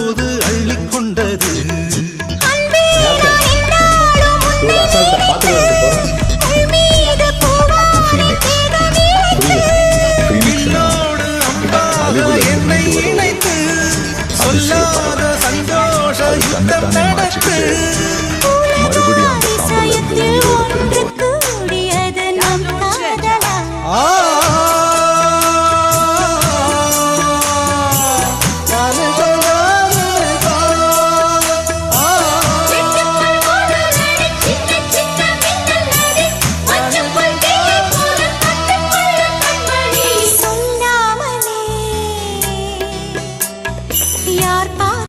போது அள்ளிக்கொண்டது. என்னோடு அம்பாக என்னை இணைத்து சொல்லாத சந்தோஷ யுத்தம் நடத்து. மறுபடியும் அந்த